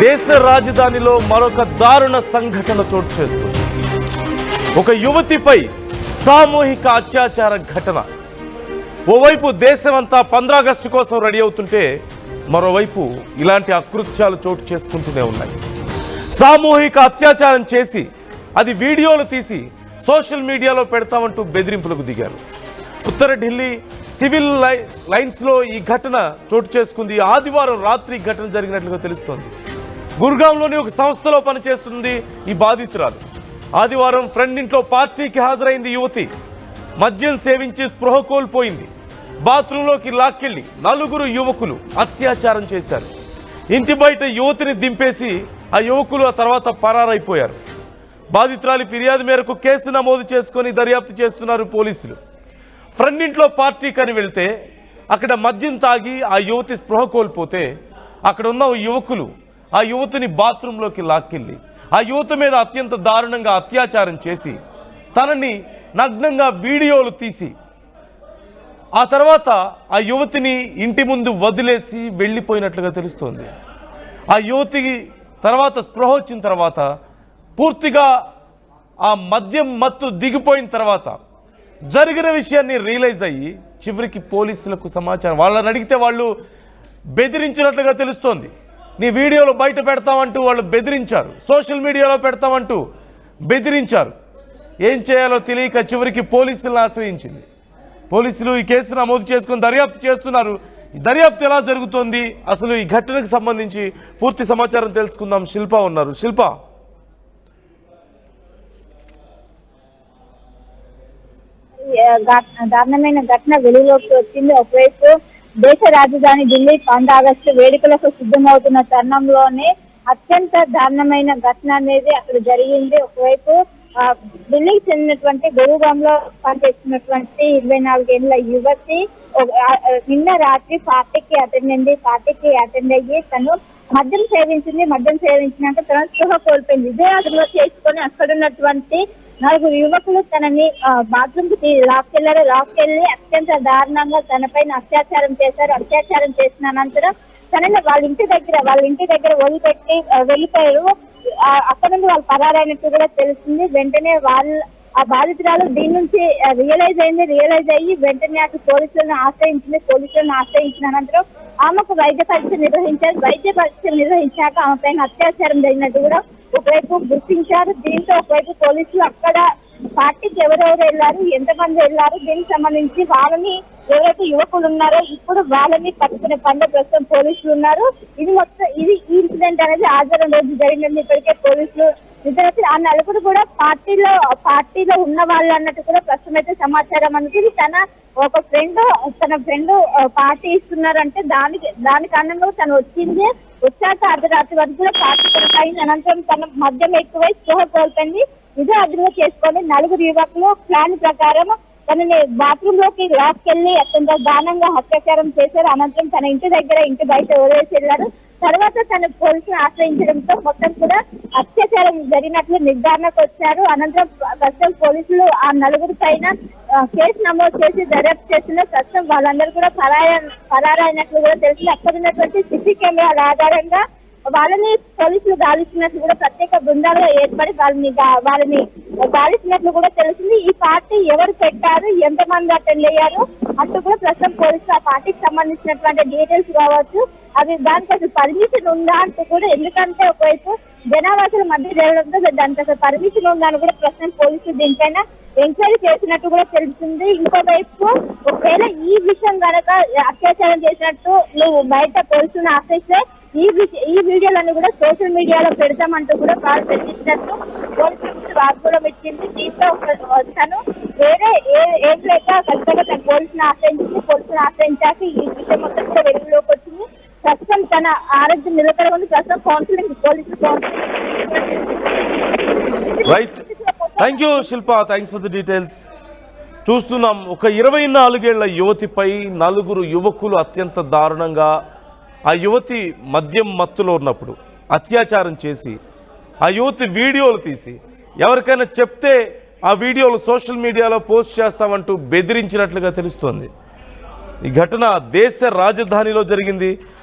దేశ రాజధానిలో మరొక దారుణ సంఘటన చోటు చేసుకుంది. ఒక యువతిపై సామూహిక అత్యాచార ఘటన. ఓవైపు దేశమంతా 15 ఆగస్టు కోసం రెడీ అవుతుంటే మరోవైపు ఇలాంటి అకృత్యాలు చోటు చేసుకుంటూనే ఉన్నాయి. సామూహిక అత్యాచారం చేసి అది వీడియోలు తీసి సోషల్ మీడియాలో పెడతామంటూ బెదిరింపులకు దిగారు. ఉత్తర ఢిల్లీ సివిల్ లైన్స్లో ఈ ఘటన చోటు చేసుకుంది. ఆదివారం రాత్రి ఘటన జరిగినట్లుగా తెలుస్తోంది. గుర్గాంలోని ఒక సంస్థలో పనిచేస్తుంది ఈ బాధితురాలు. ఆదివారం ఫ్రెండ్ ఇంట్లో పార్టీకి హాజరైంది యువతి. మద్యం సేవించి స్పృహ కోల్పోయింది. బాత్రూంలోకి లాక్కెళ్లి 4 యువకులు అత్యాచారం చేశారు. ఇంటి బయట యువతిని దింపేసి ఆ యువకులు ఆ తర్వాత పరారైపోయారు. బాధితురాలి ఫిర్యాదు మేరకు కేసు నమోదు చేసుకొని దర్యాప్తు చేస్తున్నారు పోలీసులు. ఫ్రెండ్ ఇంట్లో పార్టీకని వెళ్తే అక్కడ మద్యం తాగి ఆ యువతి స్పృహ కోల్పోతే అక్కడ ఉన్న యువకులు ఆ యువతిని బాత్రూంలోకి లాక్కెళ్ళి ఆ యువతి మీద అత్యంత దారుణంగా అత్యాచారం చేసి తనని నగ్నంగా వీడియోలు తీసి ఆ తర్వాత ఆ యువతిని ఇంటి ముందు వదిలేసి వెళ్ళిపోయినట్లుగా తెలుస్తోంది. ఆ యువతికి తర్వాత స్పృహ వచ్చిన తర్వాత పూర్తిగా ఆ మద్యం మత్తు దిగిపోయిన తర్వాత జరిగిన విషయాన్ని రియలైజ్ అయ్యి చివరికి పోలీసులకు సమాచారం వాళ్ళని అడిగితే వాళ్ళు బెదిరించినట్లుగా తెలుస్తోంది. నీ వీడియోలు బయట పెడతామంటూ వాళ్ళు బెదిరించారు. సోషల్ మీడియాలో పెడతామంటూ బెదిరించారు. ఏం చేయాలో తెలియక చివరికి పోలీసులను ఆశ్రయించింది. పోలీసులు ఈ కేసు నమోదు చేసుకుని దర్యాప్తు చేస్తున్నారు. ఈ దర్యాప్తు ఎలా జరుగుతోంది, అసలు ఈ ఘటనకు సంబంధించి పూర్తి సమాచారం తెలుసుకుందాం. శిల్ప ఉన్నారు. శిల్ప, దారుణమైన ఘటన వెలుగులోకి వచ్చింది. ఒకవైపు దేశ రాజధాని ఢిల్లీ 15 ఆగస్టు వేడుకలకు సిద్ధమవుతున్న తరుణంలోనే అత్యంత దారుణమైన ఘటన అనేది అక్కడ జరిగింది. ఒకవైపు ఢిల్లీకి చెందినటువంటి గురుగాంలో పనిచేస్తున్నటువంటి 24 ఏళ్ల యువతి నిన్న రాత్రి పార్టీకి అటెండ్ అయ్యి తను మద్యం సేవించింది. మద్యం సేవించినాక తన స్పృహ కోల్పోయింది. ఇదే అదుపులో చేసుకొని అక్కడ ఉన్నటువంటి 4 యువకులు తనని బాత్రూమ్ కి లాక్కెళ్లి అత్యంత దారుణంగా తనపైన అత్యాచారం చేశారు. అత్యాచారం చేసిన అనంతరం తనని వాళ్ళ ఇంటి దగ్గర వదిలిపెట్టి వెళ్ళిపోయారు. అక్కడ నుండి వాళ్ళు పరారైనట్టు కూడా తెలిసింది. వెంటనే ఆ బాధితురాలు దీని నుంచి రియలైజ్ అయ్యి వెంటనే అటు పోలీసులను ఆశ్రయించిన అనంతరం ఆమెకు వైద్య పరీక్ష నిర్వహించాక ఆమె పైన అత్యాచారం జరిగినట్టు కూడా ఒకవైపు గుర్తించారు. దీంతో ఒకవైపు పోలీసులు అక్కడ పార్టీకి ఎవరెవరు వెళ్లారు, ఎంతమంది వెళ్లారు, దీనికి సంబంధించి వాళ్ళని ఎవరైతే యువకులు ఉన్నారో ఇప్పుడు వాళ్ళని పట్టుకునే పనిలో ప్రస్తుతం పోలీసులు ఉన్నారు. ఈ ఇన్సిడెంట్ అనేది ఆదివారం రోజు జరిగిందని ఇప్పటికే పోలీసులు నిజమైతే ఆ 4 కూడా పార్టీలో ఉన్న వాళ్ళు అన్నట్టు కూడా ప్రస్తుతం అయితే సమాచారం అనేది. తన ఫ్రెండ్ పార్టీ ఇస్తున్నారంటే దాని కారణంగా తను వచ్చాక అర్ధరాత్రి వరకు కూడా పార్టీ కొనసాగింది. అనంతరం తన మద్యం ఎక్కువై స్పృహ కోల్పోయింది. ఇదే అదుపులో చేసుకొని 4 యువకులు ప్లాన్ ప్రకారం తనని బాత్రూమ్ లోకి లాక్కెళ్లి అత్యంత దారుణంగా అత్యాచారం చేశారు. అనంతరం తన ఇంటి బయట వదిలేసి వెళ్లారు. తర్వాత తన పోలీసులు ఆశ్రయించడంతో మొత్తం కూడా అత్యాచారం జరిగినట్లు నిర్ధారణకు వచ్చారు. అనంతరం ప్రస్తుతం పోలీసులు ఆ 4 పైన కేసు నమోదు చేసి దర్యాప్తు చేస్తున్నారు. ప్రస్తుతం వాళ్ళందరూ కూడా పరారైనట్లు కూడా తెలిసింది. అక్కడ ఉన్నటువంటి సిసి కెమెరాల ఆధారంగా వాళ్ళని పోలీసులు గాలిస్తున్నట్లు కూడా ప్రత్యేక బృందాలుగా ఏర్పడి వాళ్ళని గాలిస్తున్నట్లు కూడా తెలిసింది. ఈ పార్టీ ఎవరు పెట్టారు, ఎంతమంది అటెండ్ అయ్యారు అంటూ కూడా ప్రస్తుతం పోలీసులు ఆ పార్టీకి సంబంధించినటువంటి డీటెయిల్స్ కావచ్చు, దానికి అసలు పర్మిషన్ ఉందా అంటూ కూడా, ఎందుకంటే ఒకవైపు జనావాసాల మధ్య జరగడంతో దానికి అసలు పర్మిషన్ ఉందా అని కూడా ప్రస్తుతం పోలీసులు దీనిపైన ఎంక్వైరీ చేసినట్టు కూడా తెలుస్తుంది. ఇంకోవైపు ఒకవేళ ఈ విషయం కనుక అత్యాచారం చేసినట్టు నువ్వు బయట పోలీసులను ఆశ్రయిస్తే ఈ వీడియోలన్నీ కూడా సోషల్ మీడియాలో పెడతామంటూ కూడా వాళ్ళు పెట్టించినట్టు పోలీసులు వాగ్మూలం ఇచ్చింది. దీంతో తను వేరే ఏం లేక ఖచ్చితంగా తన పోలీసులను ఆశ్రయించాక ఈ విషయం మొత్తం కూడా వెలుగులోకి వచ్చింది. ప్రస్తుతం తన ఆరోగ్యం నిలకడగా ఉంది. ప్రస్తుతం పోలీసులు right. Thank you Shilpa, thanks for the details. చూస్తున్నాం, ఒక 24 ఏళ్ల యువతిపై 4 యువకులు అత్యంత దారుణంగా ఆ యువతి మద్యం మత్తులో ఉన్నప్పుడు అత్యాచారం చేసి ఆ యువతి వీడియోలు తీసి ఎవరికైనా చెప్తే ఆ వీడియోలు సోషల్ మీడియాలో పోస్ట్ చేస్తామంటూ బెదిరించినట్లుగా తెలుస్తోంది. ఈ ఘటన దేశ రాజధానిలో జరిగింది.